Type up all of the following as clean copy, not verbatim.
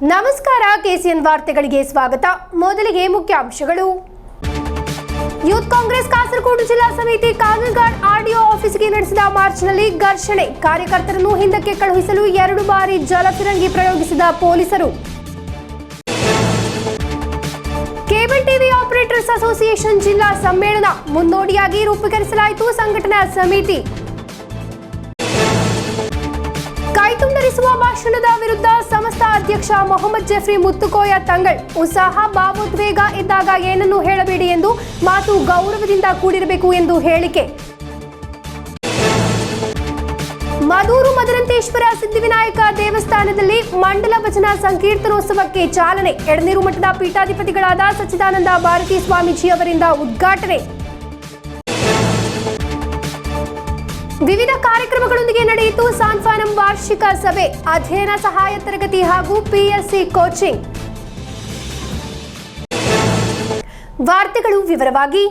ನಮಸ್ಕಾರ, ಕೆಸಿಎನ್ ವಾರ್ತೆಗಳಿಗೆ ಸ್ವಾಗತ. ಮೊದಲಿಗೆ ಮುಖ್ಯಾಂಶಗಳು. ಯೂತ್ ಕಾಂಗ್ರೆಸ್ ಕಾಸರಗೋಡು ಜಿಲ್ಲಾ ಸಮಿತಿ ಕಾನೂನುಘಾಟ್ ಆರ್ಡಿಒ ಆಫೀಸ್ಗೆ ನಡೆಸಿದ ಮಾರ್ಚ್ನಲ್ಲಿ ಘರ್ಷಣೆ. ಕಾರ್ಯಕರ್ತರನ್ನು ಹಿಂದಕ್ಕೆ ಕಳುಹಿಸಲು 2 ಬಾರಿ ಜಲಫಿರಂಗಿ ಪ್ರಯೋಗಿಸಿದ ಪೊಲೀಸರು. ಕೇಬಲ್ ಟಿವಿ ಆಪರೇಟರ್ಸ್ ಅಸೋಸಿಯೇಷನ್ ಜಿಲ್ಲಾ ಸಮ್ಮೇಳನ ಮುನ್ನೋಡಿಯಾಗಿ ರೂಪೀಕರಿಸಲಾಯಿತು ಸಂಘಟನಾ ಸಮಿತಿ. ಕೈತುಂಡರಿಸುವ ಭಾಷಣದ ವಿರುದ್ಧ ಸಮಸ್ತ ಅಧ್ಯಕ್ಷ ಮೊಹಮ್ಮದ್ ಜಫ್ರಿ ಮುತ್ತುಕೋಯ ತಂಗಳ್. ಉತ್ಸಾಹ ಭಾವೋದ್ವೇಗ ಇದ್ದಾಗ ಏನನ್ನು ಹೇಳಬೇಡಿ ಎಂದು ಮಾತು ಗೌರವದಿಂದ ಕೂಡಿರಬೇಕು ಎಂದು ಹೇಳಿಕೆ. ಮದೂರು ಮದರಂತೇಶ್ವರ ಸಿದ್ಧಿವಿನಾಯಕ ದೇವಸ್ಥಾನದಲ್ಲಿ ಮಂಡಲ ಭಜನಾ ಸಂಕೀರ್ತನೋತ್ಸವಕ್ಕೆ ಚಾಲನೆ. ಎಡನೀರು ಮಠದ ಪೀಠಾಧಿಪತಿಗಳಾದ ಸಚ್ಚಿದಾನಂದ ಭಾರತಿ ಸ್ವಾಮೀಜಿ ಅವರಿಂದ ಉದ್ಘಾಟನೆ. ವಿವಿಧ ಕಾರ್ಯಕ್ರಮಗಳೊಂದಿಗೆ ನಡೆಯಿತು ಸಾನ್ಫಾನಂ ವಾರ್ಷಿಕ ಸಭೆ. ಅಧ್ಯಯನ ಸಹಾಯ ತರಗತಿ ಹಾಗೂ ಪಿಎಸ್ಸಿ ಕೋಚಿಂಗ್. ವಾರ್ತೆಗಳು ವಿವರವಾಗಿ.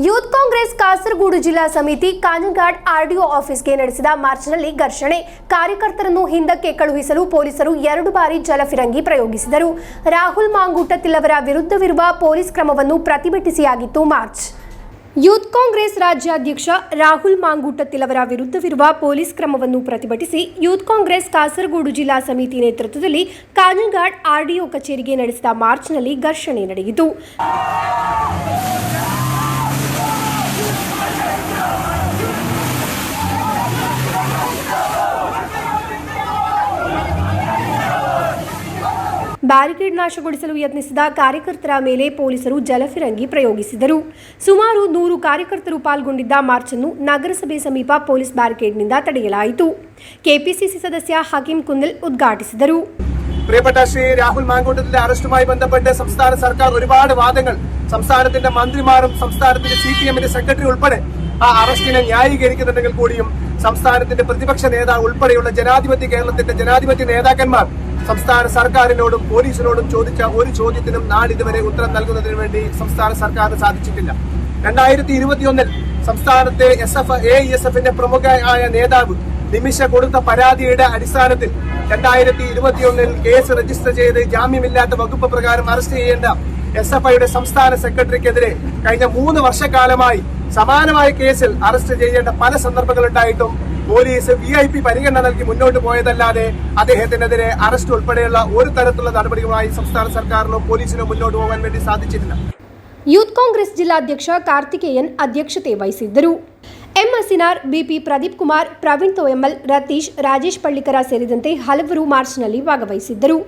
ಯೂತ್ ಕಾಂಗ್ರೆಸ್ ಕಾಸರಗೋಡು ಜಿಲ್ಲಾ ಸಮಿತಿ ಕಾನೂನುಘಾಟ್ ಆರ್ಡಿಒ ಆಫೀಸ್ಗೆ ನಡೆಸಿದ ಮಾರ್ಚ್ನಲ್ಲಿ ಘರ್ಷಣೆ. ಕಾರ್ಯಕರ್ತರನ್ನು ಹಿಂದಕ್ಕೆ ಕಳುಹಿಸಲು ಪೊಲೀಸರು 2 ಬಾರಿ ಜಲಫಿರಂಗಿ ಪ್ರಯೋಗಿಸಿದರು. ರಾಹುಲ್ ಮಾಂಗೂಟತಿಲ್ ಅವರ ವಿರುದ್ಧವಿರುವ ಪೊಲೀಸ್ ಕ್ರಮವನ್ನು ಪ್ರತಿಭಟಿಸಿಯಾಗಿತ್ತು ಮಾರ್ಚ್. ಯೂತ್ ಕಾಂಗ್ರೆಸ್ ರಾಜ್ಯಾಧ್ಯಕ್ಷ ರಾಹುಲ್ ಮಾಂಗೂಟತಿಲ್ ಅವರ ವಿರುದ್ಧವಿರುವ ಪೊಲೀಸ್ ಕ್ರಮವನ್ನು ಪ್ರತಿಭಟಿಸಿ ಯೂತ್ ಕಾಂಗ್ರೆಸ್ ಕಾಸರಗೋಡು ಜಿಲ್ಲಾ ಸಮಿತಿ ನೇತೃತ್ವದಲ್ಲಿ ಕಾನೂನುಘಾಟ್ ಆರ್ಡಿಒ ಕಚೇರಿಗೆ ನಡೆಸಿದ ಮಾರ್ಚ್ನಲ್ಲಿ ಘರ್ಷಣೆ ನಡೆಯಿತು. ಬ್ಯಾರಿಕೇಡ್ ನಾಶಗೊಳಿಸಲು ಯತ್ನಿಸಿದ ಕಾರ್ಯಕರ್ತರ ಮೇಲೆ ಪೊಲೀಸರು ಜಲಫಿರಂಗಿ ಪ್ರಯೋಗಿಸಿದರು. ಸುಮಾರು 100 ಕಾರ್ಯಕರ್ತರು ಪಾಲ್ಗೊಂಡಿದ್ದ ಮಾರ್ಚ್ ಅನ್ನು ನಗರಸಭೆ ಸಮೀಪ ಪೊಲೀಸ್ ಬ್ಯಾರಿಕೇಡ್ನಿಂದ ತಡೆಯಲಾಯಿತು. ಕೆಪಿಸಿಸಿ ಸದಸ್ಯ ಹಕೀಂ കുന്നിൽ ഉദ്ഘാಟಿಸಿದರು. പ്രിയപ്പെട്ട ശ്രീ രാഹുൽ മാങ്കൂട്ടത്തിന്റെ അറസ്റ്റുമായി ബന്ധപ്പെട്ട് സംസ്ഥാന സർക്കാർ ഒരുപാട് വാദങ്ങൾ, സംസ്ഥാനത്തിന്റെ മന്ത്രിമാരും സംസ്ഥാനത്തിന്റെ സിപിഎമ്മിന്റെ സെക്രട്ടറി ഉൾപ്പെടെ ആ അറസ്റ്റിനെ ന്യായീകരിക്കുന്നുണ്ടെങ്കിൽ കൂടിയും സംസ്ഥാനത്തിന്റെ പ്രതിപക്ഷ നേതാവ് ഉൾപ്പെടെയുള്ള കേരളത്തിന്റെ ജനാധിപത്യ നേതാക്കന്മാർ സംസ്ഥാന സർക്കാരിനോടും പോലീസിനോടും ചോദിച്ച ഒരു ചോദ്യത്തിനും നാളിതുവരെ ഉത്തരം നൽകുന്നതിന് വേണ്ടി സംസ്ഥാന സർക്കാരിന് സാധിച്ചിട്ടില്ല. 2021 സംസ്ഥാനത്തെ AISFന്റെ പ്രമുഖയായ നേതാവ് നിമിഷ കൊടുത്ത പരാതിയുടെ അടിസ്ഥാനത്തിൽ 2021 കേസ് രജിസ്റ്റർ ചെയ്ത് ജാമ്യമില്ലാത്ത വകുപ്പ് പ്രകാരം അറസ്റ്റ് ചെയ്യേണ്ട SFIയുടെ സംസ്ഥാന സെക്രട്ടറിക്കെതിരെ കഴിഞ്ഞ 3 വർഷക്കാലമായി സമാനമായ കേസിൽ അറസ്റ്റ് ചെയ്യേണ്ട പല സന്ദർഭങ്ങളുണ്ടായിട്ടും പോലീസ് VIP പരിഗണന നൽകി മുന്നോട്ട് പോയതല്ലാതെ അദ്ദേഹത്തിനെതിരെ അറസ്റ്റ് ഉൾപ്പെടെയുള്ള ഒരു തരത്തിലുള്ള നടപടികളുമായി സംസ്ഥാന സർക്കാരിനോ പോലീസിനോ മുന്നോട്ട് പോകാൻ വേണ്ടി സാധിച്ചിട്ടില്ല. ಯೂತ್ ಕಾಂಗ್ರೆಸ್ ಜಿಲ್ಲಾಧ್ಯಕ್ಷ ಕಾರ್ತಿಕೇಯನ್ ಅಧ್ಯಕ್ಷತೆ ವಹಿಸಿದ್ದರು. ಎಂ ಅಸಿನಾರ್, ಬಿಪಿ ಪ್ರದೀಪ್ ಕುಮಾರ್, ಪ್ರವೀಣ್ ತೋಯಮ್ಮಲ್, ರತೀಶ್, ರಾಜೇಶ್ ಪಳ್ಳಿಕರ ಸೇರಿದಂತೆ ಹಲವರು ಮಾರ್ಚ್ನಲ್ಲಿ ಭಾಗವಹಿಸಿದ್ದರು.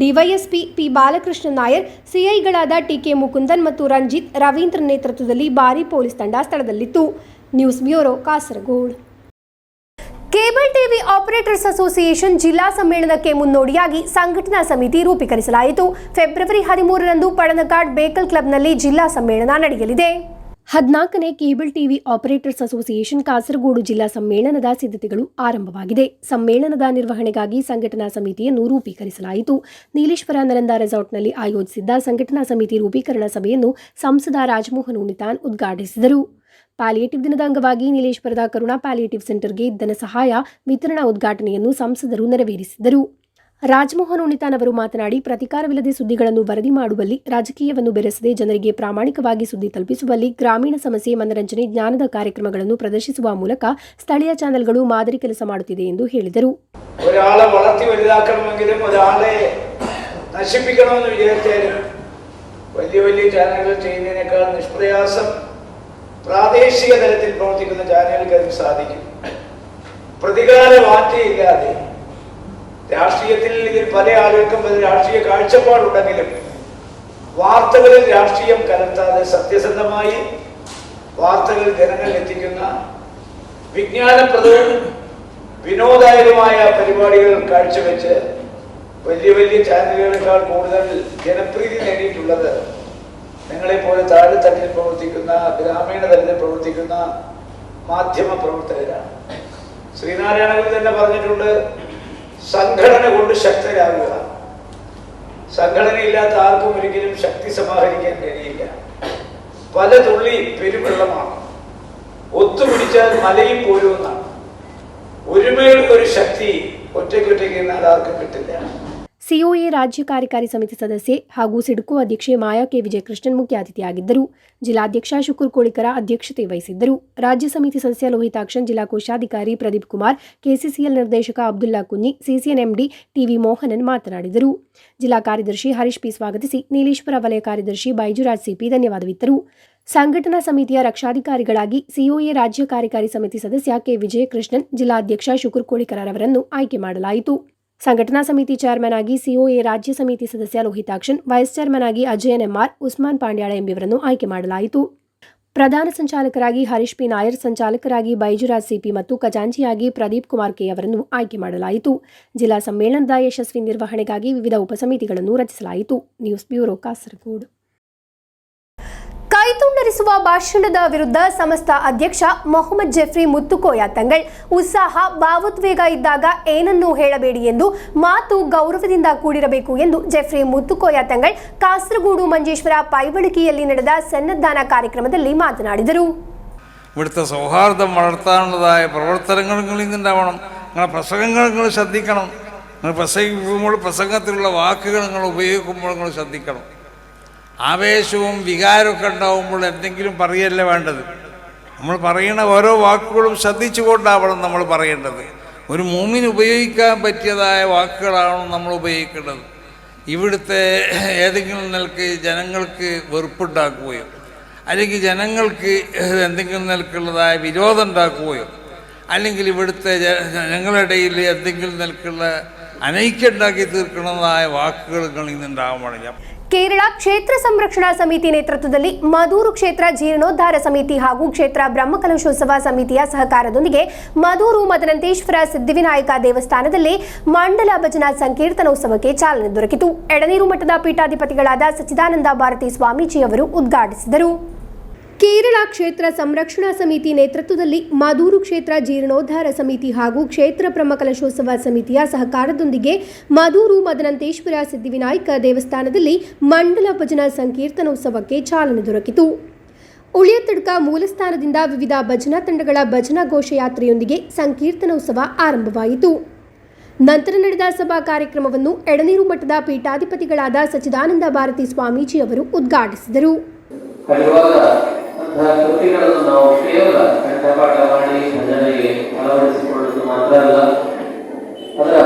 ಡಿವೈಎಸ್ಪಿ ಪಿ ಬಾಲಕೃಷ್ಣ ನಾಯರ್, ಸಿಐಗಳಾದ ಟಿಕೆ ಮುಕುಂದನ್ ಮತ್ತು ರಂಜಿತ್, ರವೀಂದ್ರ ನೇತೃತ್ವದಲ್ಲಿ ಭಾರೀ ಪೊಲೀಸ್ ತಂಡ ಸ್ಥಳದಲ್ಲಿತ್ತು. News bureau, Kasaragod. Cable TV operators association ಜಿಲ್ಲಾ ಸಮ್ಮೇಳನಕ್ಕೆ ಮುನ್ನೋಡಿಯಾಗಿ ಸಂಘಟನಾ ಸಮಿತಿ ರೂಪೀಕರಿಸಲಾಯಿತು. ಫೆಬ್ರವರಿ 13ರಂದು ಪಡನಘಾಟ್ ಬೇಕಲ್ ಕ್ಲಬ್ನಲ್ಲಿ ಜಿಲ್ಲಾ ಸಮ್ಮೇಳನ ನಡೆಯಲಿದೆ. 14ನೇ cable TV operators association Kasaragod ಜಿಲ್ಲಾ ಸಮ್ಮೇಳನದ ಸಿದ್ಧತೆಗಳು ಆರಂಭವಾಗಿದೆ. ಸಮ್ಮೇಳನದ ನಿರ್ವಹಣೆಗಾಗಿ ಸಂಘಟನಾ ಸಮಿತಿಯನ್ನು ರೂಪೀಕರಿಸಲಾಯಿತು. ನೀಲೇಶ್ವರ ನರಂದ ರೆಸಾರ್ಟ್ನಲ್ಲಿ ಆಯೋಜಿಸಿದ್ದ ಸಂಘಟನಾ ಸಮಿತಿ ರೂಪೀಕರಣ ಸಭೆಯನ್ನು ಸಂಸದ ರಾಜಮೋಹನ್ ಉಣಿತಾನ್ ಉದ್ಘಾಟಿಸಿದರು. ಪ್ಯಾಲಿಯೇಟಿವ್ ದಿನದ ಅಂಗವಾಗಿ ನೀಲೇಶ್ವರದ ಕರುಣಾ ಪ್ಯಾಲಿಯೇಟಿವ್ ಸೆಂಟರ್ಗೆ ಧನ ಸಹಾಯ ವಿತರಣಾ ಉದ್ಘಾಟನೆಯನ್ನು ಸಂಸದರು ನೆರವೇರಿಸಿದರು. ರಾಜಮೋಹನ್ ಉಣಿತಾನ್ ಅವರು ಮಾತನಾಡಿ, ಪ್ರತಿಕಾರವಿಲ್ಲದೆ ಸುದ್ದಿಗಳನ್ನು ವರದಿ ಮಾಡುವಲ್ಲಿ, ರಾಜಕೀಯವನ್ನು ಬೆರೆಸದೆ ಜನರಿಗೆ ಪ್ರಾಮಾಣಿಕವಾಗಿ ಸುದ್ದಿ ತಲುಪಿಸುವಲ್ಲಿ, ಗ್ರಾಮೀಣ ಸಮಸ್ಯೆ, മനರಂಜನೆ, ಜ್ಞಾನದ ಕಾರ್ಯಕ್ರಮಗಳನ್ನು ಪ್ರದರ್ಶಿಸುವ ಮೂಲಕ ಸ್ಥಳೀಯ ಚಾನೆಲ್ಗಳು ಮಾದರಿ ಕೆಲಸ ಮಾಡುತ್ತಿದೆ ಎಂದು ಹೇಳಿದರು. ഒരാളെ വളർത്തി വലുതാക്കണമെങ്കിലും ഒരാളെ നശിപ്പിക്കണമെന്ന് വിചാരിച്ചാലും വലിയ ചാനലുകൾ ചെയ്യുന്നതിനേക്കാൾ നിഷ്പ്രയാസം പ്രാദേശിക തലത്തിൽ പ്രവർത്തിക്കുന്ന ചാനലുകൾക്ക് അതിന് സാധിക്കും. പ്രതികാര വാഞ്ചയില്ലാതെ രാഷ്ട്രീയത്തിൽ ഇതിൽ പല ആളുകൾക്കും രാഷ്ട്രീയ കാഴ്ചപ്പാടുണ്ടെങ്കിലും വാർത്തകളിൽ രാഷ്ട്രീയം കലർത്താതെ സത്യസന്ധമായി വാർത്തകൾ ജനങ്ങളിൽ എത്തിക്കുന്ന വിജ്ഞാനപ്രദവും വിനോദായകമായ പരിപാടികൾ കാഴ്ചവെച്ച് വലിയ ചാനലുകളെക്കാൾ കൂടുതൽ ജനപ്രീതി നേടിയിട്ടുള്ളത് നിങ്ങളെപ്പോലെ താഴെത്തട്ടിൽ പ്രവർത്തിക്കുന്ന, ഗ്രാമീണ തലത്തിൽ പ്രവർത്തിക്കുന്ന മാധ്യമ പ്രവർത്തകരാണ്. ശ്രീനാരായണ ഗുരു തന്നെ പറഞ്ഞിട്ടുണ്ട്, സംഘടന കൊണ്ട് ശക്തരാകുക. സംഘടനയില്ലാത്ത ആർക്കും ഒരിക്കലും ശക്തി സമാഹരിക്കാൻ കഴിയില്ല. പല തുള്ളി പെരുവെള്ളമാണ്, ഒത്തുപിടിച്ചാൽ മലയും പോരുമെന്നാണ്. ഒരുമയുടെ ഒരു ശക്തി ഒറ്റയ്ക്കൊറ്റയ്ക്ക് എന്നാൽ ആർക്കും കിട്ടില്ല. ಸಿಒಎ ರಾಜ್ಯ ಕಾರ್ಯಕಾರಿ ಸಮಿತಿ ಸದಸ್ಯೆ ಹಾಗೂ ಸಿಡ್ಕೋ ಅಧ್ಯಕ್ಷೆ ಮಾಯಾ ಕೆ ವಿಜಯಕೃಷ್ಣನ್ ಮುಖ್ಯ ಅತಿಥಿಯಾಗಿದ್ದರು. ಜಿಲ್ಲಾಧ್ಯಕ್ಷ ಶುಕುರ್ ಕೋಳಿಕರ ಅಧ್ಯಕ್ಷತೆ ವಹಿಸಿದ್ದರು. ರಾಜ್ಯ ಸಮಿತಿ ಸದಸ್ಯ ಲೋಹಿತಾಕ್ಷನ್, ಜಿಲ್ಲಾ ಕೋಶಾಧಿಕಾರಿ ಪ್ರದೀಪ್ ಕುಮಾರ್, ಕೆಸಿಸಿಎಲ್ ನಿರ್ದೇಶಕ ಅಬ್ದುಲ್ಲಾ ಕುನ್ನಿ, ಸಿಸಿಎನ್ ಎಂಡಿ ಟಿವಿ ಮೋಹನನ್ ಮಾತನಾಡಿದರು. ಜಿಲ್ಲಾ ಕಾರ್ಯದರ್ಶಿ ಹರೀಶ್ ಪಿ ಸ್ವಾಗತಿಸಿ, ನೀಲೇಶ್ವರ ವಲಯ ಕಾರ್ಯದರ್ಶಿ ಬೈಜುರಾಜ್ ಸಿಪಿ ಧನ್ಯವಾದವಿತ್ತರು. ಸಂಘಟನಾ ಸಮಿತಿಯ ರಕ್ಷಾಧಿಕಾರಿಗಳಾಗಿ ಸಿಒಎ ರಾಜ್ಯ ಕಾರ್ಯಕಾರಿ ಸಮಿತಿ ಸದಸ್ಯ ಕೆ ವಿಜಯಕೃಷ್ಣನ್, ಜಿಲ್ಲಾಧ್ಯಕ್ಷ ಶುಕುರ್ ಕೋಳಿಕರವರನ್ನು ಆಯ್ಕೆ ಮಾಡಲಾಯಿತು. ಸಂಘಟನಾ ಸಮಿತಿ ಚೇರ್ಮನ್ ಆಗಿ ಸಿಒಎ ರಾಜ್ಯ ಸಮಿತಿ ಸದಸ್ಯ ಲೋಹಿತಾಕ್ಷನ್, ವೈಸ್ ಚೇರ್ಮನ್ ಆಗಿ ಅಜಯನ್ ಎಂಆರ್, ಉಸ್ಮಾನ್ ಪಾಂಡ್ಯಾಳ ಎಂಬಿಯವರನ್ನು ಆಯ್ಕೆ ಮಾಡಲಾಯಿತು. ಪ್ರಧಾನ ಸಂಚಾಲಕರಾಗಿ ಹರೀಶ್ ಪಿ ನಾಯರ್, ಸಂಚಾಲಕರಾಗಿ ಬೈಜುರಾಜ್ ಸಿಪಿ ಮತ್ತು ಖಜಾಂಚಿಯಾಗಿ ಪ್ರದೀಪ್ ಕುಮಾರ್ ಕೆ ಅವರನ್ನು ಆಯ್ಕೆ ಮಾಡಲಾಯಿತು. ಜಿಲ್ಲಾ ಸಮ್ಮೇಳನದ ಯಶಸ್ವಿ ನಿರ್ವಹಣೆಗಾಗಿ ವಿವಿಧ ಉಪಸಮಿತಿಗಳನ್ನು ರಚಿಸಲಾಯಿತು. News bureau, Kasaragod. ಕೈತುಂಡರಿಸುವ ಭಾಷಣದ ವಿರುದ್ಧ ಸಮಸ್ತ ಅಧ್ಯಕ್ಷ ಮೊಹಮ್ಮದ್ ಜೆಫ್ರಿ ಮುತ್ತುಕೋಯ ತಂಗಳ್, ಉತ್ಸಾಹ ಭಾವೋದ್ವೇಗ ಇದ್ದಾಗ ಏನನ್ನೂ ಹೇಳಬೇಡಿ ಎಂದು ಮಾತು ಗೌರವದಿಂದ ಕೂಡಿರಬೇಕು ಎಂದು ಜೆಫ್ರಿ ಮುತ್ತುಕೋಯ ತಂಗಳ್ ಕಾಸರಗೋಡು ಮಂಜೇಶ್ವರ പൈവളിക്കിಯಲ್ಲಿ ನಡೆದ സന്നദ്ധാന ಕಾರ್ಯಕ್ರಮದಲ್ಲಿ മാതനാಡಿದರು. ഇവിടുത്തെ സൗഹാർദ്ദം വളർത്താനുള്ളതായ പ്രവർത്തനങ്ങളിൽ നിന്നുണ്ടാവണം. നിങ്ങളുടെ പ്രസംഗങ്ങൾ നിങ്ങൾ ശ്രദ്ധിക്കണം. നിങ്ങൾ പ്രസംഗിക്കുമ്പോൾ പ്രസംഗത്തിലുള്ള വാക്കുകൾ നിങ്ങൾ ഉപയോഗിക്കുമ്പോൾ നിങ്ങൾ ശ്രദ്ധിക്കണം. ആവേശവും വികാരമൊക്കെ ഉണ്ടാവുമ്പോൾ എന്തെങ്കിലും പറയല്ല വേണ്ടത്. നമ്മൾ പറയുന്ന ഓരോ വാക്കുകളും ശ്രദ്ധിച്ചുകൊണ്ടാവണം നമ്മൾ പറയേണ്ടത്. ഒരു മൂമിന് ഉപയോഗിക്കാൻ പറ്റിയതായ വാക്കുകളാണ് നമ്മൾ ഉപയോഗിക്കേണ്ടത്. ഇവിടുത്തെ ഏതെങ്കിലും നിലക്ക് ജനങ്ങൾക്ക് വെറുപ്പുണ്ടാക്കുകയോ അല്ലെങ്കിൽ ജനങ്ങൾക്ക് എന്തെങ്കിലും നിലക്കുള്ളതായ വിരോധം ഉണ്ടാക്കുകയോ അല്ലെങ്കിൽ ഇവിടുത്തെ ജനങ്ങളുടെ ഇടയിൽ എന്തെങ്കിലും നിലക്കുള്ള അനൈക്യം ഉണ്ടാക്കി തീർക്കുന്നതായ വാക്കുകൾ നിന്നുണ്ടാവാൻ പാടില്ല. ಕೇರಳ ಕ್ಷೇತ್ರ ಸಂರಕ್ಷಣಾ ಸಮಿತಿ ನೇತೃತ್ವದಲ್ಲಿ ಮದೂರು ಕ್ಷೇತ್ರ ಜೀರ್ಣೋದ್ಧಾರ ಸಮಿತಿ ಹಾಗೂ ಕ್ಷೇತ್ರ ಬ್ರಹ್ಮಕಲಶೋತ್ಸವ ಸಮಿತಿಯ ಸಹಕಾರದೊಂದಿಗೆ ಮದೂರು ಮದನಂತೇಶ್ವರ ಸಿದ್ಧಿವಿನಾಯಕ ದೇವಸ್ಥಾನದಲ್ಲಿ ಮಂಡಲ ಭಜನಾ ಸಂಕೀರ್ತನೋತ್ಸವಕ್ಕೆ ಚಾಲನೆ ದೊರಕಿತು. ಎಡನೀರು ಮಠದ ಪೀಠಾಧಿಪತಿಗಳಾದ ಸಚ್ಚಿದಾನಂದ ಭಾರತಿ ಸ್ವಾಮೀಜಿ ಅವರು ಉದ್ಘಾಟಿಸಿದರು. ಕೇರಳ ಕ್ಷೇತ್ರ ಸಂರಕ್ಷಣಾ ಸಮಿತಿ ನೇತೃತ್ವದಲ್ಲಿ ಮದೂರು ಕ್ಷೇತ್ರ ಜೀರ್ಣೋದ್ಧಾರ ಸಮಿತಿ ಹಾಗೂ ಕ್ಷೇತ್ರ ಬ್ರಹ್ಮಕಲಶೋತ್ಸವ ಸಮಿತಿಯ ಸಹಕಾರದೊಂದಿಗೆ ಮದೂರು ಮದನಂತೇಶ್ವರ ಸಿದ್ಧಿವಿನಾಯಕ ದೇವಸ್ಥಾನದಲ್ಲಿ ಮಂಡಲ ಭಜನಾ ಸಂಕೀರ್ತನೋತ್ಸವಕ್ಕೆ ಚಾಲನೆ ದೊರಕಿತು. ಉಳಿಯತಡ್ಕ ಮೂಲಸ್ಥಾನದಿಂದ ವಿವಿಧ ಭಜನಾ ತಂಡಗಳ ಭಜನಾ ಘೋಷಯಾತ್ರೆಯೊಂದಿಗೆ ಸಂಕೀರ್ತನೋತ್ಸವ ಆರಂಭವಾಯಿತು. ನಂತರ ನಡೆದ ಸಭಾ ಕಾರ್ಯಕ್ರಮವನ್ನು ಎಡನೀರು ಮಠದ ಪೀಠಾಧಿಪತಿಗಳಾದ ಸಚ್ಚಿದಾನಂದ ಭಾರತಿ ಸ್ವಾಮೀಜಿ ಅವರು ಉದ್ಘಾಟಿಸಿದರು. ಕೃತಿಗಳನ್ನು ನಾವು ಕೇವಲ ಕಂಠಪಾಠ ಮಾಡಿ ಭಜನೆಗೆ ಅಳವಡಿಸಿಕೊಳ್ಳುವುದು ಮಾತ್ರ ಅಲ್ಲ, ಅದರ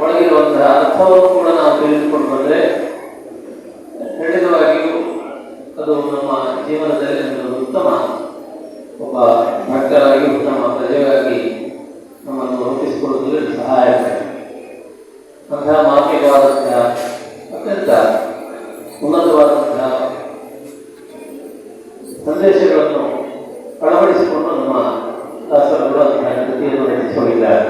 ಒಳಗಿರುವಂತಹ ಅರ್ಥವನ್ನು ಕೂಡ ನಾವು ತಿಳಿದುಕೊಂಡು ಬಂದರೆ ಖಂಡಿತವಾಗಿಯೂ ಅದು ನಮ್ಮ ಜೀವನದಲ್ಲಿ ಒಂದು ಉತ್ತಮ ಒಬ್ಬ ಭಕ್ತರಾಗಿ ಉತ್ತಮ ಪ್ರಜೆಯಾಗಿ ನಮ್ಮನ್ನು ರೂಪಿಸಿಕೊಳ್ಳುವುದರಲ್ಲಿ ಸಹಾಯಕ. ಅಂತಹ ಮಾರ್ಮಿಕವಾದಂತಹ ಅತ್ಯಂತ ಉನ್ನತವಾದಂತಹ ಸಂದೇಶಗಳನ್ನು ಅಳವಡಿಸಿಕೊಂಡು ನಮ್ಮ ದಾಸರು ಕೃತಿಯನ್ನು ರಚಿಸಿಕೊಂಡಿದ್ದಾರೆ.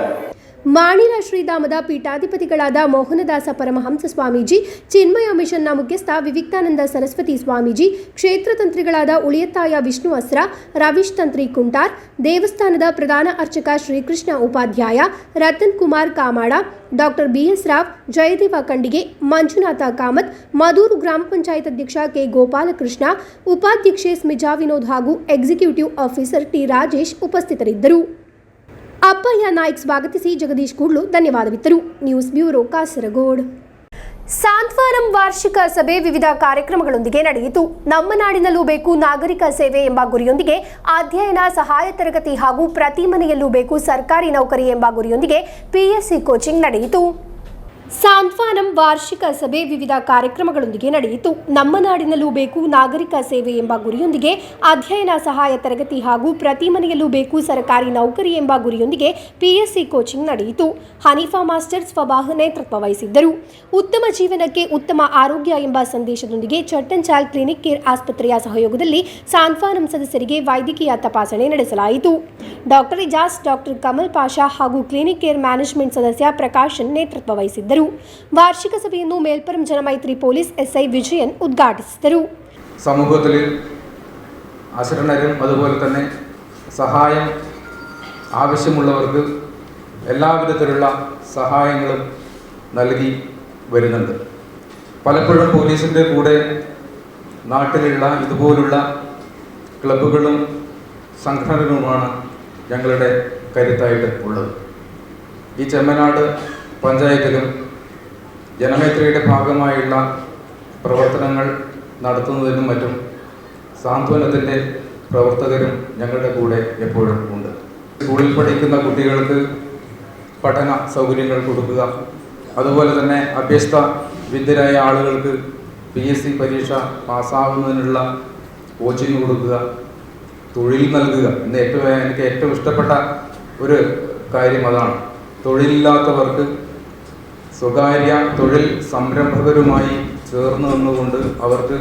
ಮಾಣಿಲ ಶ್ರೀಧಾಮದ ಪೀಠಾಧಿಪತಿಗಳಾದ ಮೋಹನದಾಸ ಪರಮಹಂಸ ಸ್ವಾಮೀಜಿ, ಚಿನ್ಮಯ ಮಿಷನ್ನ ಮುಖ್ಯಸ್ಥ ವಿವಿಕ್ತಾನಂದ ಸರಸ್ವತಿ ಸ್ವಾಮೀಜಿ, ಕ್ಷೇತ್ರ ತಂತ್ರಿಗಳಾದ ಉಳಿಯತ್ತಾಯ ವಿಷ್ಣು ಅಸ್ರ, ರವೀಶ್ ತಂತ್ರಿ ಕುಂಟಾರ್, ದೇವಸ್ಥಾನದ ಪ್ರಧಾನ ಅರ್ಚಕ ಶ್ರೀಕೃಷ್ಣ ಉಪಾಧ್ಯಾಯ, ರತನ್ ಕುಮಾರ್ ಕಾಮಾಡ, ಡಾಕ್ಟರ್ ಬಿಎಸ್ ರಾವ್, ಜಯದೇವ ಕಂಡಿಗೆ, ಮಂಜುನಾಥ ಕಾಮತ್, ಮದೂರು ಗ್ರಾಮ ಪಂಚಾಯತ್ ಅಧ್ಯಕ್ಷ ಕೆ ಗೋಪಾಲಕೃಷ್ಣ, ಉಪಾಧ್ಯಕ್ಷೆ ಸ್ಮಿಜಾ ವಿನೋದ್ ಹಾಗೂ ಎಕ್ಸಿಕ್ಯೂಟಿವ್ ಆಫೀಸರ್ ಟಿ ರಾಜೇಶ್ ಉಪಸ್ಥಿತರಿದ್ದರು. ಅಪ್ಪಯ್ಯ ನಾಯ್ಕ್ ಸ್ವಾಗತಿಸಿ ಜಗದೀಶ್ ಕೂಡ್ಲು ಧನ್ಯವಾದವಿತ್ತರು. News bureau, Kasaragod. ಸಾಂತ್ವನಂ ವಾರ್ಷಿಕ ಸಭೆ ವಿವಿಧ ಕಾರ್ಯಕ್ರಮಗಳೊಂದಿಗೆ ನಡೆಯಿತು. ನಮ್ಮ ನಾಡಿನಲ್ಲೂ ಬೇಕು ನಾಗರಿಕ ಸೇವೆ ಎಂಬ ಗುರಿಯೊಂದಿಗೆ ಅಧ್ಯಯನ, ಸಹಾಯ ತರಗತಿ ಹಾಗೂ ಪ್ರತಿ ಮನೆಯಲ್ಲೂ ಬೇಕು ಸರ್ಕಾರಿ ನೌಕರಿ ಎಂಬ ಗುರಿಯೊಂದಿಗೆ ಪಿಎಸ್ಸಿ ಕೋಚಿಂಗ್ ನಡೆಯಿತು. ಸಾಂತ್ವನಂ ವಾರ್ಷಿಕ ಸಭೆ ವಿವಿಧ ಕಾರ್ಯಕ್ರಮಗಳೊಂದಿಗೆ ನಡೆಯಿತು. ನಮ್ಮ ನಾಡಿನಲ್ಲೂ ಬೇಕು ನಾಗರಿಕ ಸೇವೆ ಎಂಬ ಗುರಿಯೊಂದಿಗೆ ಅಧ್ಯಯನ, ಸಹಾಯ ತರಗತಿ ಹಾಗೂ ಪ್ರತಿ ಮನೆಯಲ್ಲೂ ಬೇಕು ಸರ್ಕಾರಿ ನೌಕರಿ ಎಂಬ ಗುರಿಯೊಂದಿಗೆ ಪಿಎಸ್ಸಿ ಕೋಚಿಂಗ್ ನಡೆಯಿತು. ಹನೀಫಾ ಮಾಸ್ಟರ್ಸ್ ಫಬಾಹ್ ನೇತೃತ್ವ ವಹಿಸಿದ್ದರು. ಉತ್ತಮ ಜೀವನಕ್ಕೆ ಉತ್ತಮ ಆರೋಗ್ಯ ಎಂಬ ಸಂದೇಶದೊಂದಿಗೆ ಚಟ್ಟಂಚಾಲ್ ಕ್ಲಿನಿಕ್ ಕೇರ್ ಆಸ್ಪತ್ರೆಯ ಸಹಯೋಗದಲ್ಲಿ ಸಾಂತ್ವನಂ ಸದಸ್ಯರಿಗೆ ವೈದ್ಯಕೀಯ ತಪಾಸಣೆ ನಡೆಸಲಾಯಿತು. ಡಾಕ್ಟರ್ ಇಜಾಸ್, ಡಾಕ್ಟರ್ ಕಮಲ್ ಪಾಷಾ ಹಾಗೂ ಕ್ಲಿನಿಕ್ ಕೇರ್ ಮ್ಯಾನೇಜ್ಮೆಂಟ್ ಸದಸ್ಯ ಪ್ರಕಾಶನ್ ನೇತೃತ್ವ ವಹಿಸಿದ್ದರು. വാർഷിക സഭയെന്നു മേൽപ്പുറം ജനമൈത്രി പോലീസ് എസ്ഐ വിജയൻ ഉദ്ഘാടിಸಿದರು. സമൂഹത്തിൽ അശരണരും അതുപോലെ തന്നെ സഹായം ആവശ്യമുള്ളവർക്ക് എല്ലാവിധത്തിലുള്ള സഹായങ്ങളും നൽകി വരുന്നുണ്ട്. പലപ്പോഴും പോലീസിൻ്റെ കൂടെ നാട്ടിലുള്ള ഇതുപോലുള്ള ക്ലബ്ബുകളും സംഘടനകളുമാണ് ഞങ്ങളുടെ കരുത്തായിട്ട് ഉള്ളത്. ഈ ചെമ്മനാട് പഞ്ചായത്തിലും ജനമൈത്രിയുടെ ഭാഗമായുള്ള പ്രവർത്തനങ്ങൾ നടത്തുന്നതിനും മറ്റും സാന്ത്വനത്തിൻ്റെ പ്രവർത്തകരും ഞങ്ങളുടെ കൂടെ എപ്പോഴും ഉണ്ട്. സ്കൂളിൽ പഠിക്കുന്ന കുട്ടികൾക്ക് പഠന സൗകര്യങ്ങൾ കൊടുക്കുക, അതുപോലെ തന്നെ അഭ്യസ്ത വിദ്യരായ ആളുകൾക്ക് PSC പരീക്ഷ പാസ്സാവുന്നതിനുള്ള കോച്ചിങ് കൊടുക്കുക, തൊഴിൽ നൽകുക. എനിക്ക് ഏറ്റവും ഇഷ്ടപ്പെട്ട ഒരു കാര്യം അതാണ്. തൊഴിലില്ലാത്തവർക്ക് സ്വകാര്യ തൊഴിൽ സംരംഭകരുമായി ചേർന്ന് നിന്നുകൊണ്ട് അവർക്ക്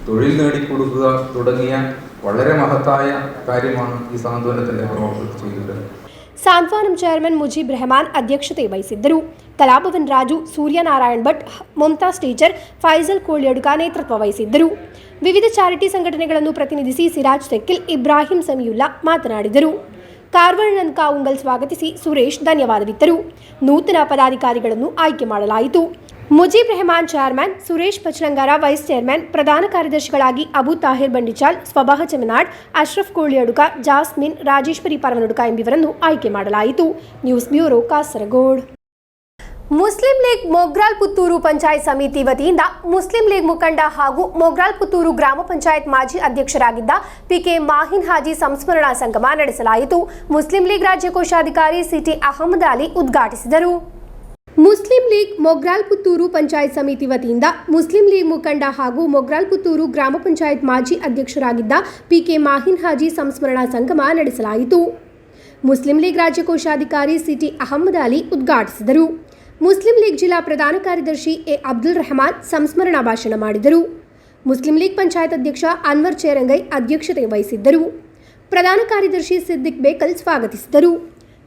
തൊഴിൽ നേടിക്കൊടുക്കുക തുടങ്ങിയ വളരെ മഹത്തായ കാര്യമാണ് ഈ സാന്ത്വനത്തിൻ്റെ പ്രവർത്തനം ചെയ്തിട്ടുള്ളത്. സാന്ത്വനം ചെയർമാൻ മുജീബ് റഹ്മാൻ അധ്യക്ഷತೆ ವಹಿಸಿದ್ದರು. ಕಲಾಭವನ್ ರಾಜು, ಸೂರ್ಯನಾರಾಯಣ್ ಭಟ್, ಮುಮ್ತಾಜ್ ಟೀಚರ್, ಫೈಜಲ್ ಕೋಳಿಯಡುಕ ನೇತೃತ್ವ ವಹಿಸಿದ್ದರು. ವಿವಿಧ ಚಾರಿಟಿ ಸಂಘಟನೆಗಳನ್ನು ಪ್ರತಿನಿಧಿಸಿ ಸಿರಾಜ್ ತೆಕ್ಕಿಲ್, ಇಬ್ರಾಹಿಂ ಸಮೀಯುಲ್ಲಾ ಮಾತನಾಡಿದರು. ಕಾರ್ವರ್ಣನ್ ಕಾವುಂಗಲ್ ಸ್ವಾಗತಿಸಿ ಸುರೇಶ್ ಧನ್ಯವಾದವಿತ್ತರು. ನೂತನ ಪದಾಧಿಕಾರಿಗಳನ್ನು ಆಯ್ಕೆ ಮಾಡಲಾಯಿತು. Mujeeb Rahman chairman, Suresh Pachalangara vice chairman, ಪ್ರಧಾನ ಕಾರ್ಯದರ್ಶಿಗಳಾಗಿ ಅಬು ತಾಹಿರ್ ಬಂಡಿಚಾಲ್, ಸ್ವಬಾಹ ಚೆಮನಾಡ್, ಅಶ್ರಫ್ ಕೋಳಿಯಡುಕ, ಜಾಸ್ಮಿನ್, ರಾಜೇಶ್ವರಿ ಪರವನುಡುಕ ಎಂಬಿವರನ್ನು ಆಯ್ಕೆ ಮಾಡಲಾಯಿತು. News bureau, Kasaragod. ಮುಸ್ಲಿಂ ಲೀಗ್ ಮೊಗ್ರಾಲ್ ಪುತ್ತೂರು ಪಂಚಾಯತ್ ಸಮಿತಿ ವತಿಯಿಂದ ಮುಸ್ಲಿಂ ಲೀಗ್ ಮುಖಂಡ ಹಾಗೂ ಮೊಗ್ರಾಲ್ ಪುತ್ತೂರು ಗ್ರಾಮ ಪಂಚಾಯತ್ ಮಾಜಿ ಅಧ್ಯಕ್ಷರಾಗಿದ್ದ PK ಮಾಹಿನ್ ಹಾಜಿ ಸಂಸ್ಮರಣಾ ಸಂಗಮ ನಡೆಸಲಾಯಿತು. ಮುಸ್ಲಿಂ ಲೀಗ್ ರಾಜ್ಯ ಕೋಶಾಧಿಕಾರಿ CT ಅಹಮದ್ ಅಲಿ ಉದ್ಘಾಟಿಸಿದರು. ಮುಸ್ಲಿಂ ಲೀಗ್ ಮೊಗ್ರಾಲ್ ಪುತ್ತೂರು ಪಂಚಾಯತ್ ಸಮಿತಿ ವತಿಯಿಂದ ಮುಸ್ಲಿಂ ಲೀಗ್ ಮುಖಂಡ ಹಾಗೂ ಮೊಗ್ರಾಲ್ ಪುತ್ತೂರು ಗ್ರಾಮ ಪಂಚಾಯತ್ ಮಾಜಿ ಅಧ್ಯಕ್ಷರಾಗಿದ್ದ PK ಮಾಹಿನ್ ಹಾಜಿ ಸಂಸ್ಮರಣಾ ಸಂಗಮ ನಡೆಸಲಾಯಿತು. ಮುಸ್ಲಿಂ ಲೀಗ್ ರಾಜ್ಯ ಕೋಶಾಧಿಕಾರಿ CT ಅಹಮದ್ ಅಲಿ ಉದ್ಘಾಟಿಸಿದರು. ಮುಸ್ಲಿಂ ಲೀಗ್ ಜಿಲ್ಲಾ ಪ್ರಧಾನ ಕಾರ್ಯದರ್ಶಿ A ಅಬ್ದುಲ್ ರೆಹಮಾನ್ ಸಂಸ್ಮರಣಾ ಭಾಷಣ ಮಾಡಿದರು. ಮುಸ್ಲಿಂ ಲೀಗ್ ಪಂಚಾಯತ್ ಅಧ್ಯಕ್ಷ ಅನ್ವರ್ ಚೇರಂಗೈ ಅಧ್ಯಕ್ಷತೆ ವಹಿಸಿದ್ದರು. ಪ್ರಧಾನ ಕಾರ್ಯದರ್ಶಿ ಸಿದ್ದಿಕ್ ಬೇಕಲ್ ಸ್ವಾಗತಿಸಿದರು.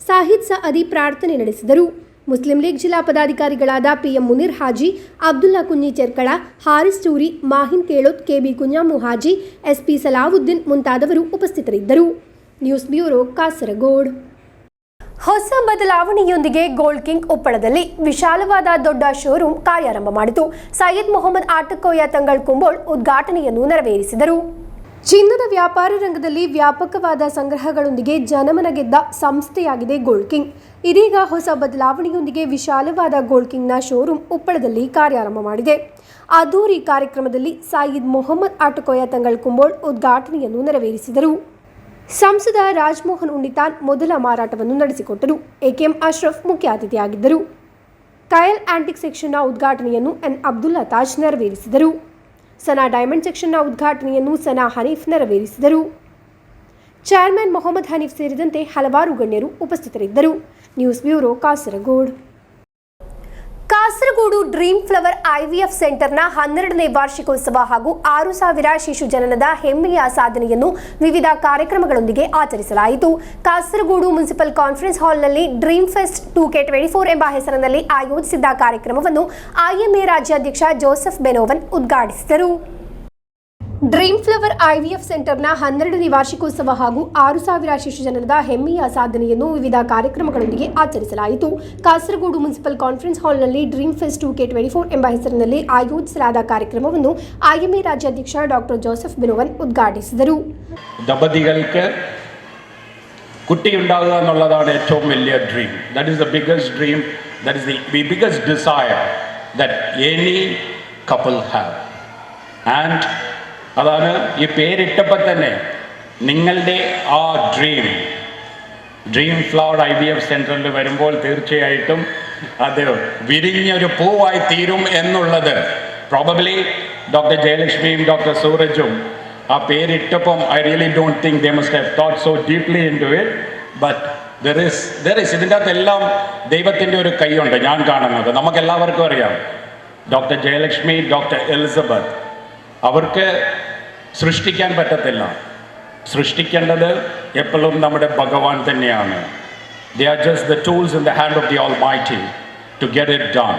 ಸಾಹಿದ್ ಸಅದಿ ಪ್ರಾರ್ಥನೆ ನಡೆಸಿದರು. ಮುಸ್ಲಿಂ ಲೀಗ್ ಜಿಲ್ಲಾ ಪದಾಧಿಕಾರಿಗಳಾದ PM Munir Haji, Abdullah ಕುഞ്ഞി ಚೆರ್ಕಳ, Haris ಟೂರಿ, Mahin ಕೇಳೋತ್, KB Kunhamu Haji, SP Salahuddin ಮುಂತಾದವರು ಉಪಸ್ಥಿತರಿದ್ದರು. News bureau, Kasaragod. ಹೊಸ ಬದಲಾವಣೆಯೊಂದಿಗೆ ಗೋಲ್ಡ್ ಕಿಂಗ್ ಉಪ್ಪಳದಲ್ಲಿ ವಿಶಾಲವಾದ ದೊಡ್ಡ ಶೋರೂಮ್ ಕಾರ್ಯಾರಂಭ ಮಾಡಿತು. ಸೈಯದ್ ಮೊಹಮ್ಮದ್ ಆಟಕೋಯ ತಂಗಳ್ ಕುಂಬೋಳ್ ಉದ್ಘಾಟನೆಯನ್ನು ನೆರವೇರಿಸಿದರು. ಚಿನ್ನದ ವ್ಯಾಪಾರ ರಂಗದಲ್ಲಿ ವ್ಯಾಪಕವಾದ ಸಂಗ್ರಹಗಳೊಂದಿಗೆ ಜನಮನ ಗೆದ್ದ ಸಂಸ್ಥೆಯಾಗಿದೆ ಗೋಲ್ಡ್ ಕಿಂಗ್. ಇದೀಗ ಹೊಸ ಬದಲಾವಣೆಯೊಂದಿಗೆ ವಿಶಾಲವಾದ ಗೋಲ್ಡ್ ಕಿಂಗ್ನ ಶೋರೂಮ್ ಉಪ್ಪಳದಲ್ಲಿ ಕಾರ್ಯಾರಂಭ ಮಾಡಿದೆ. ಅದ್ದೂರಿ ಕಾರ್ಯಕ್ರಮದಲ್ಲಿ ಸೈಯದ್ ಮೊಹಮ್ಮದ್ ಆಟಕೋಯ ತಂಗಳ್ ಕುಂಬೋಳ್ ಉದ್ಘಾಟನೆಯನ್ನು ನೆರವೇರಿಸಿದರು. ಸಂಸದ ರಾಜಮೋಹನ್ ಉಣ್ಣಿತಾನ್ ಮೊದಲ ಮಾರಾಟವನ್ನು ನಡೆಸಿಕೊಟ್ಟರು. AKM ಅಶ್ರಫ್ ಮುಖ್ಯ ಅತಿಥಿಯಾಗಿದ್ದರು. ಕಯಲ್ ಆಂಟಿಕ್ ಸೆಕ್ಷನ್ನ ಉದ್ಘಾಟನೆಯನ್ನು N ಅಬ್ದುಲ್ಲಾ ತಾಜ್ ನೆರವೇರಿಸಿದರು. ಸನಾ ಡೈಮಂಡ್ ಸೆಕ್ಷನ್ನ ಉದ್ಘಾಟನೆಯನ್ನು ಸನಾ ಹನೀಫ್ ನೆರವೇರಿಸಿದರು. ಚೇರ್ಮನ್ ಮೊಹಮ್ಮದ್ ಹನೀಫ್ ಸೇರಿದಂತೆ ಹಲವಾರು ಗಣ್ಯರು ಉಪಸ್ಥಿತರಿದ್ದರು. News bureau, Kasaragod. Kasaragod dream flower IVF ಸೆಂಟರ್ನ 12ನೇ ವಾರ್ಷಿಕೋತ್ಸವ ಹಾಗೂ 6,000 ಶಿಶು ಜನನದ ಹೆಮ್ಮೆಯ ಸಾಧನೆಯನ್ನು ವಿವಿಧ ಕಾರ್ಯಕ್ರಮಗಳೊಂದಿಗೆ ಆಚರಿಸಲಾಯಿತು. ಕಾಸರಗೋಡು ಮುನ್ಸಿಪಲ್ ಕಾನ್ಫರೆನ್ಸ್ ಹಾಲ್ನಲ್ಲಿ ಡ್ರೀಮ್ ಫೆಸ್ಟ್ 2K24 ಎಂಬ ಹೆಸರಿನಲ್ಲಿ ಆಯೋಜಿಸಿದ್ದ ಕಾರ್ಯಕ್ರಮವನ್ನು IMA ರಾಜ್ಯಾಧ್ಯಕ್ಷ ಜೋಸೆಫ್ ಬೆನೋವನ್ ಉದ್ಘಾಟಿಸಿದರು. ಡ್ರೀಮ್ ಫ್ಲವರ್ IVF ಸೆಂಟರ್ನ 12ನೇ ವಾರ್ಷಿಕೋತ್ಸವ ಹಾಗೂ 6,000 ಶಿಶು ಜನನದ ಹೆಮ್ಮೆಯ ಸಾಧನೆಯನ್ನು ವಿವಿಧ ಕಾರ್ಯಕ್ರಮಗಳೊಂದಿಗೆ ಆಚರಿಸಲಾಯಿತು. ಕಾಸರಗೋಡು ಮುನ್ಸಿಪಲ್ ಕಾನ್ಫರೆನ್ಸ್ ಹಾಲ್ನಲ್ಲಿ ಡ್ರೀಮ್ ಫೆಸ್ಟ್ 2K24 ಎಂಬ ಹೆಸರಿನಲ್ಲಿ ಆಯೋಜಿಸಲಾದ ಕಾರ್ಯಕ್ರಮವನ್ನು IMA ರಾಜ್ಯಾಧ್ಯಕ್ಷ ಡಾಕ್ಟರ್ ಜೋಸೆಫ್ ಬೆನೋವನ್ ಉದ್ಘಾಟಿಸಿದರು. ദമ്പതികൾക്ക് കുട്ടിയുണ്ടാകുക എന്നുള്ളതാണ് ഏറ്റവും വലിയ dream. That is the biggest dream, that is the biggest desire that any couple have. And അതാണ് ഈ പേരിട്ടപ്പോൾ തന്നെ നിങ്ങളുടെ ആ ഡ്രീം ഫ്ലവർ IVF സെൻറ്ററിൽ വരുമ്പോൾ തീർച്ചയായിട്ടും അത് വിരിഞ്ഞൊരു പൂവായി തീരും എന്നുള്ളത് പ്രോബബ്ലി ഡോക്ടർ ജയലക്ഷ്മിയും ഡോക്ടർ സൂരജും ആ പേരിട്ടപ്പം I really don't think they must have thought so deeply into it. But there is ഇതിൻ്റെ അകത്തെല്ലാം ദൈവത്തിൻ്റെ ഒരു കൈയുണ്ട് ഞാൻ കാണുന്നത്. നമുക്കെല്ലാവർക്കും അറിയാം ഡോക്ടർ ജയലക്ഷ്മി, ഡോക്ടർ എലിസബത്ത്, അവർക്ക് സൃഷ്ടിക്കാൻ പറ്റത്തില്ല. സൃഷ്ടിക്കേണ്ടത് എപ്പോഴും നമ്മുടെ ഭഗവാൻ തന്നെയാണ്. They are just the tools in the hand of the almighty to get it done.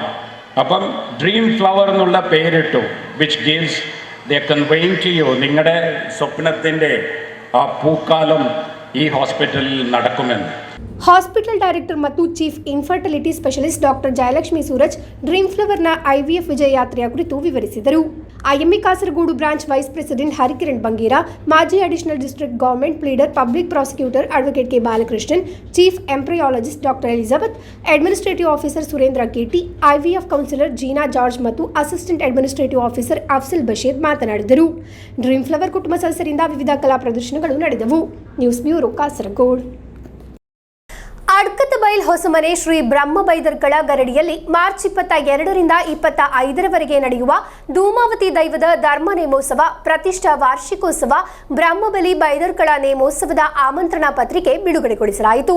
അപ്പം ഡ്രീം ഫ്ലവർ എന്നുള്ള പേരിട്ടു, which gives they conveying to you നിങ്ങളുടെ സ്വപ്നത്തിൻ്റെ ആ പൂക്കാലം ഈ ഹോസ്പിറ്റലിൽ നടക്കുമെന്ന്. ಹಾಸ್ಪಿಟಲ್ ಡೈರೆಕ್ಟರ್ ಮತ್ತು chief infertility specialist doctor Jayalakshmi Suraj dream ಫ್ಲವರ್ನ ಐವಿಎಫ್ ವಿಜಯ ಯಾತ್ರೆಯ ಕುರಿತು ವಿವರಿಸಿದರು. IMA Kasaragod branch vice president Harikiran Bangera, ಮಾಜಿ additional district government pleader public prosecutor advocate K Balakrishnan, chief embryologist doctor Elizabeth, administrative officer Surendra KT, IVF counsellor Jeena George ಮತ್ತು assistant administrative officer Afsal Basheer ಮಾತನಾಡಿದರು. Dream flower ಕುಟುಂಬ ಸದಸ್ಯರಿಂದ ವಿವಿಧ ಕಲಾ ಪ್ರದರ್ಶನಗಳು ನಡೆದವು. News bureau Kasaragod. ಅಡ್ಕತ್ತಬೈಲ್ ಹೊಸಮನೆ ಶ್ರೀ ಬ್ರಹ್ಮ ಬೈದರ್ಕಳ ಗರಡಿಯಲ್ಲಿ ಮಾರ್ಚ್ 22ರಿಂದ 25ರವರೆಗೆ ನಡೆಯುವ ಧೂಮಾವತಿ ದೈವದ ಧರ್ಮ ನೇಮೋತ್ಸವ ಪ್ರತಿಷ್ಠಾ ವಾರ್ಷಿಕೋತ್ಸವ ಬ್ರಹ್ಮಬಲಿ ಬೈದರ್ಕಳ ನೇಮೋತ್ಸವದ ಆಮಂತ್ರಣ ಪತ್ರಿಕೆ ಬಿಡುಗಡೆಗೊಳಿಸಲಾಯಿತು.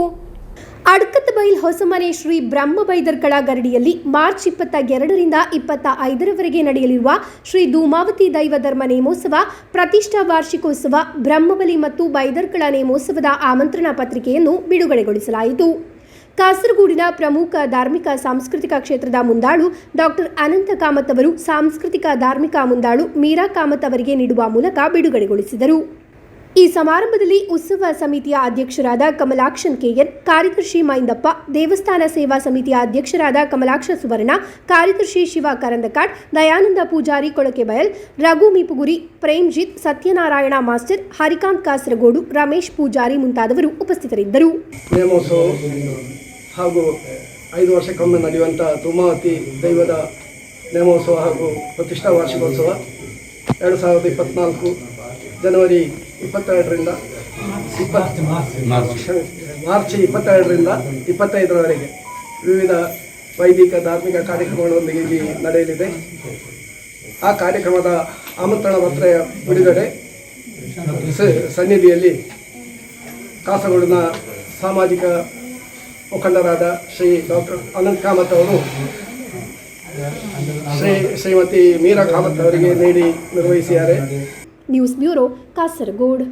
ಅಡ್ಕತ್ತಬೈಲ್ ಹೊಸಮನೆ ಶ್ರೀ ಬ್ರಹ್ಮ ಬೈದರ್ಕಳ ಗರಡಿಯಲ್ಲಿ ಮಾರ್ಚ್ 22ರಿಂದ 25ರವರೆಗೆ ನಡೆಯಲಿರುವ ಶ್ರೀ ಧೂಮಾವತಿ ದೈವ ಧರ್ಮ ನೇಮೋತ್ಸವ ಪ್ರತಿಷ್ಠಾ ವಾರ್ಷಿಕೋತ್ಸವ ಬ್ರಹ್ಮಬಲಿ ಮತ್ತು ಬೈದರ್ಕಳ ನೇಮೋತ್ಸವದ ಆಮಂತ್ರಣ ಪತ್ರಿಕೆಯನ್ನು ಬಿಡುಗಡೆಗೊಳಿಸಲಾಯಿತು. ಕಾಸರಗೋಡಿನ ಪ್ರಮುಖ ಧಾರ್ಮಿಕ ಸಾಂಸ್ಕೃತಿಕ ಕ್ಷೇತ್ರದ ಮುಂದಾಳು ಡಾಕ್ಟರ್ ಅನಂತ ಕಾಮತ್ ಅವರು ಸಾಂಸ್ಕೃತಿಕ ಧಾರ್ಮಿಕ ಮುಂದಾಳು ಮೀರಾ ಕಾಮತ್ ಅವರಿಗೆ ನೀಡುವ ಮೂಲಕ ಬಿಡುಗಡೆಗೊಳಿಸಿದರು. ಈ ಸಮಾರಂಭದಲ್ಲಿ ಉತ್ಸವ ಸಮಿತಿಯ ಅಧ್ಯಕ್ಷರಾದ ಕಮಲಾಕ್ಷನ್ ಕೆಎನ್, ಕಾರ್ಯದರ್ಶಿ ಮೈಂದಪ್ಪ, ದೇವಸ್ಥಾನ ಸೇವಾ ಸಮಿತಿಯ ಅಧ್ಯಕ್ಷರಾದ ಕಮಲಾಕ್ಷ ಸುವರ್ಣ, ಕಾರ್ಯದರ್ಶಿ ಶಿವ ಕರಂದಕಾಡ್, ದಯಾನಂದ ಪೂಜಾರಿ ಕೊಳಕೆಬಯಲ್, ರಘು ಮೀಪುಗುರಿ, ಪ್ರೇಮ್ಜಿತ್, ಸತ್ಯನಾರಾಯಣ ಮಾಸ್ಟರ್, ಹರಿಕಾಂತ್ ಕಾಸರಗೋಡು, ರಮೇಶ್ ಪೂಜಾರಿ ಮುಂತಾದವರು ಉಪಸ್ಥಿತರಿದ್ದರು. ನೇಮೋತ್ಸವ ಹಾಗೂ 5 ವರ್ಷಕ್ಕೊಮ್ಮೆ ನಡೆಯುವಂಥ ಧೂಮಾವತಿ ದೈವದ ನೇಮೋತ್ಸವ ಹಾಗೂ ಪ್ರತಿಷ್ಠಾ ವಾರ್ಷಿಕೋತ್ಸವ 2024 ಜನವರಿ 22ರಿಂದ ಮಾರ್ಚ್ 22ರಿಂದ 25ರವರೆಗೆ ವಿವಿಧ ವೈದಿಕ ಧಾರ್ಮಿಕ ಕಾರ್ಯಕ್ರಮಗಳೊಂದಿಗೆ ಇಲ್ಲಿ ನಡೆಯಲಿದೆ. ಆ ಕಾರ್ಯಕ್ರಮದ ಆಮಂತ್ರಣ ಪತ್ರ ಬಿಡುಗಡೆ ಸನ್ನಿಧಿಯಲ್ಲಿ ಕಾಸರಗೋಡಿನ ಸಾಮಾಜಿಕ ಮುಖಂಡರಾದ ಶ್ರೀ ಡಾಕ್ಟರ್ ಅನಂತ್ ಕಾಮತ್ ಅವರು ಶ್ರೀಮತಿ ಮೀರಾ ಕಾಮತ್ ಅವರಿಗೆ ನೀಡಿ ನಿರ್ವಹಿಸಿದ್ದಾರೆ. News bureau Kasaragod.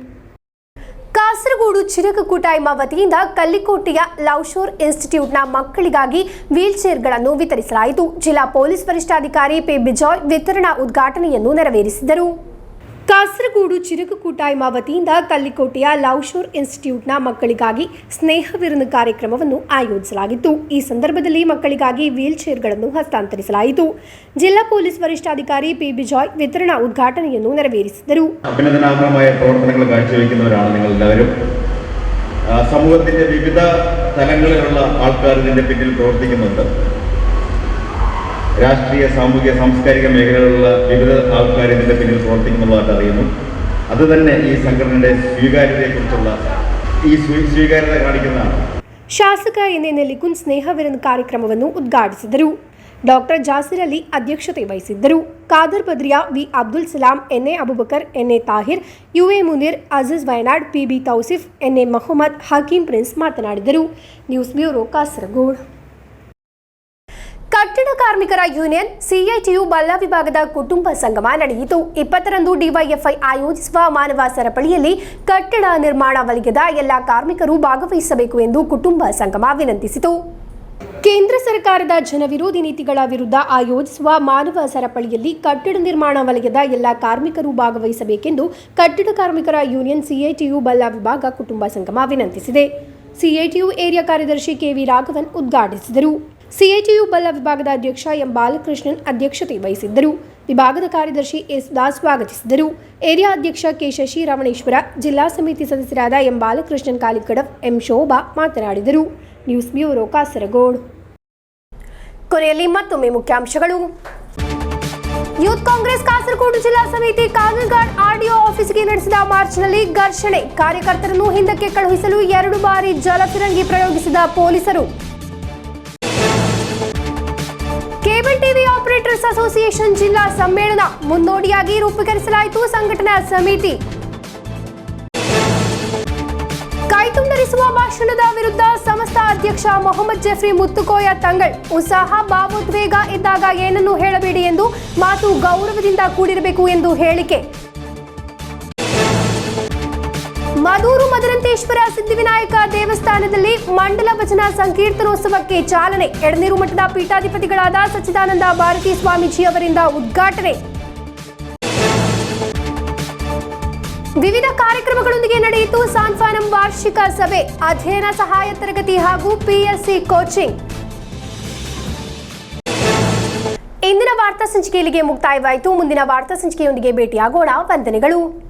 ಕಾಸರಗೋಡು ಚಿರಕಕೂಟಾಯ್ಮ ವತಿಯಿಂದ ಕಲ್ಲಿಕೋಟೆಯ ಲವ್ಶೋರ್ ಇನ್ಸ್ಟಿಟ್ಯೂಟ್ನ ಮಕ್ಕಳಿಗಾಗಿ ವೀಲ್ ಚೇರ್ಗಳನ್ನು ವಿತರಿಸಲಾಯಿತು. ಜಿಲ್ಲಾ ಪೊಲೀಸ್ ವರಿಷ್ಠಾಧಿಕಾರಿ ಪಿ ಬಿಜಾಯ್ ವಿತರಣಾ ಉದ್ಘಾಟನೆಯನ್ನು ನೆರವೇರಿಸಿದರು. ಕಾಸರಗೋಡು ಚಿರಕಕೂಟಾಯ್ಮ ವತಿಯಿಂದ ಕಲ್ಲಿಕೋಟೆಯ ಲವ್ಶೋರ್ ಇನ್ಸ್ಟಿಟ್ಯೂಟ್ನ ಮಕ್ಕಳಿಗಾಗಿ ಸ್ನೇಹ ವಿರುನು ಕಾರ್ಯಕ್ರಮವನ್ನು ಆಯೋಜಿಸಲಾಗಿತ್ತು. ಈ ಸಂದರ್ಭದಲ್ಲಿ ಮಕ್ಕಳಿಗಾಗಿ ವೀಲ್ ಚೇರ್ಗಳನ್ನು ಹಸ್ತಾಂತರಿಸಲಾಯಿತು. ಜಿಲ್ಲಾ ಪೊಲೀಸ್ ವರಿಷ್ಠಾಧಿಕಾರಿ ಪಿ ಬಿಜಾಯ್ ವಿತರಣಾ ಉದ್ಘಾಟನೆಯನ್ನು ನೆರವೇರಿಸಿದರು. അഭിനന്ദനാർഹമായ പ്രവർത്തനങ്ങൾ കാഴ്ചവെക്കുന്നവരാണ് നിങ്ങളെല്ലാവരും. സമൂഹത്തിന്റെ വിവിധ തലങ്ങളിലുള്ള ആൾക്കാർ ഇതിന്റെ പിന്നിൽ പ്രവർത്തിക്കുന്നുണ്ട്. രാഷ്ട്രീയ, സാമൂഹിക, സാംസ്കാരിക മേഖലകളിലുള്ള വിവിധ ആൾക്കാർ ഇതിന്റെ പിന്നിൽ പ്രവർത്തിക്കുന്നുള്ളതായിട്ട് അറിയുന്നു. അതുതന്നെ ഈ സംഘടനയുടെ സ്വീകാര്യതയെക്കുറിച്ചുള്ള ഈ സ്വീകാര്യത കാണിക്കുന്നതാണ്. ಶಾಸಕ ಎನ್ಎ ನೆಲ್ಲಿಕುನ್ ಸ್ನೇಹ ವಿರುನು ಕಾರ್ಯಕ್ರಮವನ್ನು ಉದ್ಘಾಟಿಸಿದರು. ಡಾಕ್ಟರ್ ಜಾಸಿರ್ ಅಲಿ ಅಧ್ಯಕ್ಷತೆ ವಹಿಸಿದ್ದರು. Khader Badriya, V Abdul Salam, NA Abubakar, NA Tahir, UA Muneer, Azeez Wayanad, PB Thousif, NA Mohammed, Hakeem Prince ಮಾತನಾಡಿದರು. News bureau Kasaragod. ಕಟ್ಟಡ ಕಾರ್ಮಿಕರ ಯೂನಿಯನ್ ಸಿಐಟಿಯು ಬಲ್ಲ ವಿಭಾಗದ ಕುಟುಂಬ ಸಂಗಮ ನಡೆಯಿತು. 20ರಂದು ಡಿವೈಎಫ್ಐ ಆಯೋಜಿಸುವ ಮಾನವ ಸರಪಳಿಯಲ್ಲಿ ಕಟ್ಟಡ ನಿರ್ಮಾಣ ವಲಯದ ಎಲ್ಲ ಕಾರ್ಮಿಕರು ಭಾಗವಹಿಸಬೇಕು ಎಂದು ಕುಟುಂಬ ಸಂಗಮ ವಿನಂತಿಸಿತು. ಕೇಂದ್ರ ಸರ್ಕಾರದ ಜನವಿರೋಧಿ ನೀತಿಗಳ ವಿರುದ್ಧ ಆಯೋಜಿಸುವ ಮಾನವ ಸರಪಳಿಯಲ್ಲಿ ಕಟ್ಟಡ ನಿರ್ಮಾಣ ವಲಯದ ಎಲ್ಲ ಕಾರ್ಮಿಕರು ಭಾಗವಹಿಸಬೇಕೆಂದು ಕಟ್ಟಡ ಕಾರ್ಮಿಕರ ಯೂನಿಯನ್ ಸಿಐಟಿಯು ಬಲ್ಲ ವಿಭಾಗ ಕುಟುಂಬ ಸಂಗಮ ವಿನಂತಿಸಿದೆ. ಸಿಐಟಿಯು ಏರಿಯಾ ಕಾರ್ಯದರ್ಶಿ ಕೆವಿ ರಾಘವನ್ ಉದ್ಘಾಟಿಸಿದರು. ಸಿಐಟಿಯು ಬಲ್ಲ ವಿಭಾಗದ ಅಧ್ಯಕ್ಷ ಎಂ ಬಾಲಕೃಷ್ಣನ್ ಅಧ್ಯಕ್ಷತೆ ವಹಿಸಿದ್ದರು. ವಿಭಾಗದ ಕಾರ್ಯದರ್ಶಿ ಎಸ್ ದಾಸ್ ಸ್ವಾಗತಿಸಿದರು. ಏರಿಯಾ ಅಧ್ಯಕ್ಷ ಕೆ ಶಶಿ ರಮಣೇಶ್ವರ, ಜಿಲ್ಲಾ ಸಮಿತಿ ಸದಸ್ಯರಾದ ಎಂ ಬಾಲಕೃಷ್ಣನ್ ಕಾಲಿಕಡವ್, ಎಂ ಶೋಭಾ ಮಾತನಾಡಿದರು. News bureau Kasaragod. ಕೊನೆಯಲ್ಲಿ ಮತ್ತೊಮ್ಮೆ ಮುಖ್ಯಾಂಶಗಳು. ಯೂತ್ ಕಾಂಗ್ರೆಸ್ ಕಾಸರಗೋಡು ಜಿಲ್ಲಾ ಸಮಿತಿ ಕಾಗಲ್ಘಾಟ್ ಆರ್ಡಿಒ ಆಫೀಸ್ಗೆ ನಡೆಸಿದ ಮಾರ್ಚ್ನಲ್ಲಿ ಘರ್ಷಣೆ, ಕಾರ್ಯಕರ್ತರನ್ನು ಹಿಂದಕ್ಕೆ ಕಳುಹಿಸಲು 2 ಬಾರಿ ಜಲಫಿರಂಗಿ ಪ್ರಯೋಗಿಸಿದ ಪೊಲೀಸರು. ಕೇಬಲ್ ಟಿವಿ ಆಪರೇಟರ್ಸ್ ಅಸೋಸಿಯೇಷನ್ ಜಿಲ್ಲಾ ಸಮ್ಮೇಳನ ಮುನ್ನೋಡಿಯಾಗಿ ರೂಪೀಕರಿಸಲಾಯಿತು ಸಂಘಟನಾ ಸಮಿತಿ. ಕೈತುಂಡರಿಸುವ ಭಾಷಣದ ವಿರುದ್ಧ ಸಂಸ್ಥಾ ಅಧ್ಯಕ್ಷ ಮೊಹಮ್ಮದ್ ಜಫ್ರಿ ಮುತ್ತುಕೋಯ ತಂಗಳ್, ಉತ್ಸಾಹ ಭಾವೋದ್ವೇಗ ಇದ್ದಾಗ ಏನನ್ನು ಹೇಳಬೇಡಿ ಎಂದು, ಮಾತು ಗೌರವದಿಂದ ಕೂಡಿರಬೇಕು ಎಂದು ಹೇಳಿಕೆ. ಮದೂರು ಮದರಂತೇಶ್ವರ ಸಿದ್ಧಿವಿನಾಯಕ ದೇವಸ್ಥಾನದಲ್ಲಿ ಮಂಡಲ ಭಜನಾ ಸಂಕೀರ್ತನೋತ್ಸವಕ್ಕೆ ಚಾಲನೆ, ಎಡನೀರು ಮಠದ ಪೀಠಾಧಿಪತಿಗಳಾದ ಸಚ್ಚಿದಾನಂದ ಭಾರತಿ ಸ್ವಾಮೀಜಿ ಅವರಿಂದ ಉದ್ಘಾಟನೆ. ವಿವಿಧ ಕಾರ್ಯಕ್ರಮಗಳೊಂದಿಗೆ ನಡೆಯಿತು ಸಾನ್ಫಾನಂ ವಾರ್ಷಿಕ ವಾರ್ಷಿಕ ಸಭೆ, ಅಧ್ಯಯನ ಸಹಾಯ ತರಗತಿ ಹಾಗೂ PSC ಕೋಚಿಂಗ್. ಇಂದಿನ ವಾರ್ತಾ ಸಂಚಿಕೆ ಇಲ್ಲಿಗೆ ಮುಕ್ತಾಯವಾಯಿತು. ಮುಂದಿನ ವಾರ್ತಾ ಸಂಚಿಕೆಯೊಂದಿಗೆ ಭೇಟಿಯಾಗೋಣ. ವಂದನೆಗಳು.